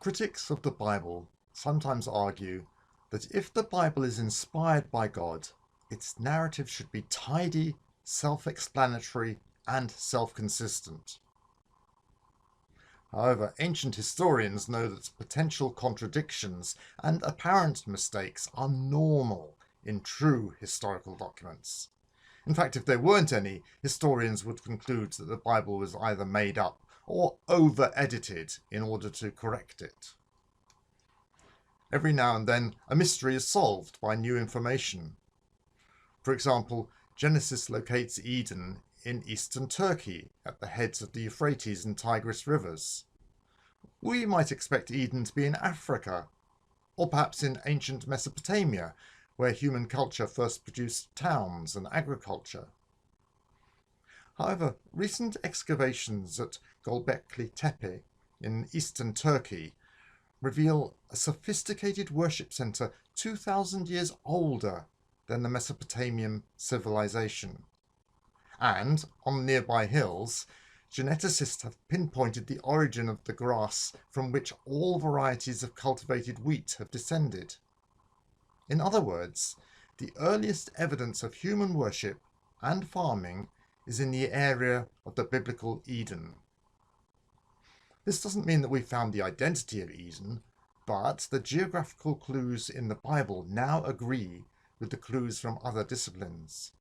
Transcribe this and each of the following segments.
Critics of the Bible sometimes argue that if the Bible is inspired by God, its narrative should be tidy, self-explanatory, and self-consistent. However, ancient historians know that potential contradictions and apparent mistakes are normal in true historical documents. In fact, if there weren't any, historians would conclude that the Bible was either made up or over-edited in order to correct it. Every now and then, a mystery is solved by new information. For example, Genesis locates Eden in eastern Turkey at the heads of the Euphrates and Tigris rivers. We might expect Eden to be in Africa, or perhaps in ancient Mesopotamia, where human culture first produced towns and agriculture. However, recent excavations at Göbekli Tepe in eastern Turkey reveal a sophisticated worship centre 2,000 years older than the Mesopotamian civilization. And, on nearby hills, geneticists have pinpointed the origin of the grass from which all varieties of cultivated wheat have descended. In other words, the earliest evidence of human worship and farming is in the area of the biblical Eden. This doesn't mean that we found the identity of Eden, but the geographical clues in the Bible now agree with the clues from other disciplines.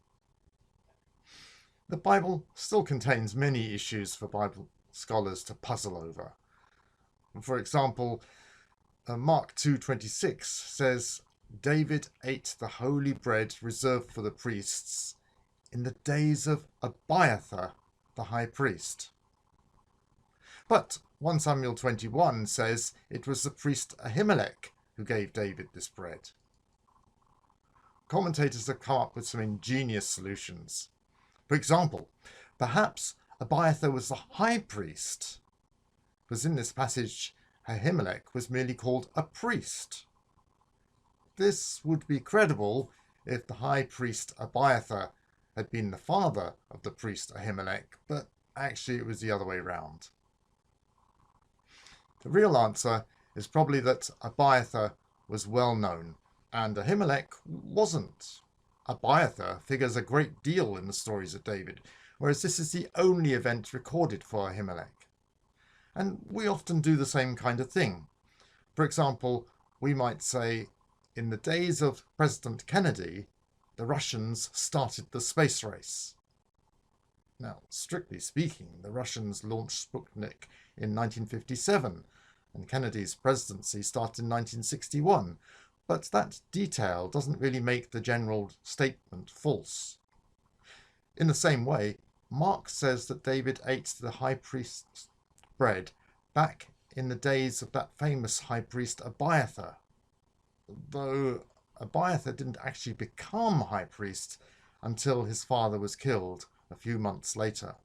The Bible still contains many issues for Bible scholars to puzzle over. For example, Mark 2:26 says, David ate the holy bread reserved for the priests in the days of Abiathar, the high priest. But 1 Samuel 21 says it was the priest Ahimelech who gave David this bread. Commentators have come up with some ingenious solutions. For example, perhaps Abiathar was the high priest, because in this passage Ahimelech was merely called a priest. This would be credible if the high priest Abiathar had been the father of the priest Ahimelech, but actually it was the other way round. The real answer is probably that Abiathar was well known, and Ahimelech wasn't. Abiathar figures a great deal in the stories of David, whereas this is the only event recorded for Ahimelech. And we often do the same kind of thing. For example, we might say, in the days of President Kennedy, the Russians started the space race. Now, strictly speaking, the Russians launched Sputnik in 1957, and Kennedy's presidency started in 1961, but that detail doesn't really make the general statement false. In the same way, Mark says that David ate the high priest's bread back in the days of that famous high priest Abiathar, though Abiathar didn't actually become high priest until his father was killed a few months later.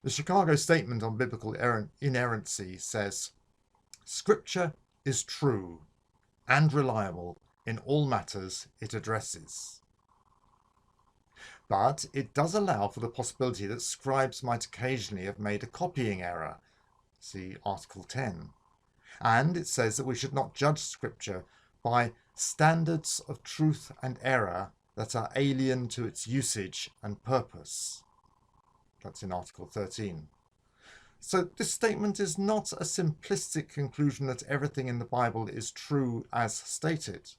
The Chicago Statement on Biblical Inerrancy says, Scripture is true and reliable in all matters it addresses. But it does allow for the possibility that scribes might occasionally have made a copying error. See Article 10. And it says that we should not judge Scripture by standards of truth and error that are alien to its usage and purpose. That's in Article 13. So this statement is not a simplistic conclusion that everything in the Bible is true as stated.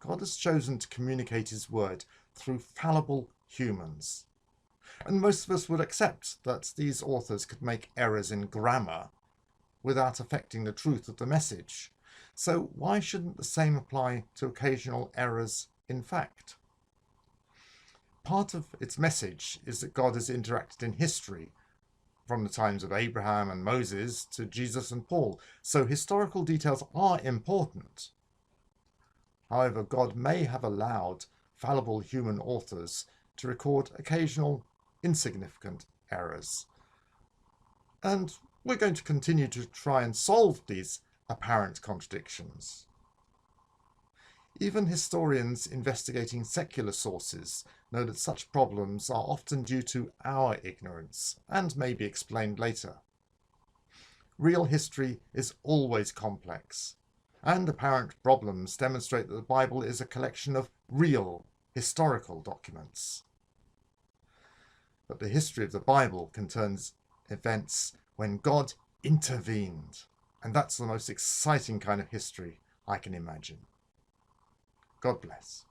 God has chosen to communicate his word through fallible humans. And most of us would accept that these authors could make errors in grammar without affecting the truth of the message. So why shouldn't the same apply to occasional errors in fact? Part of its message is that God has interacted in history, from the times of Abraham and Moses to Jesus and Paul, so historical details are important. However, God may have allowed fallible human authors to record occasional insignificant errors. And we're going to continue to try and solve these apparent contradictions. Even historians investigating secular sources know that such problems are often due to our ignorance and may be explained later. real history is always complex, and apparent problems demonstrate that the Bible is a collection of real historical documents. But the history of the Bible contains events when God intervened, and that's the most exciting kind of history I can imagine. God bless.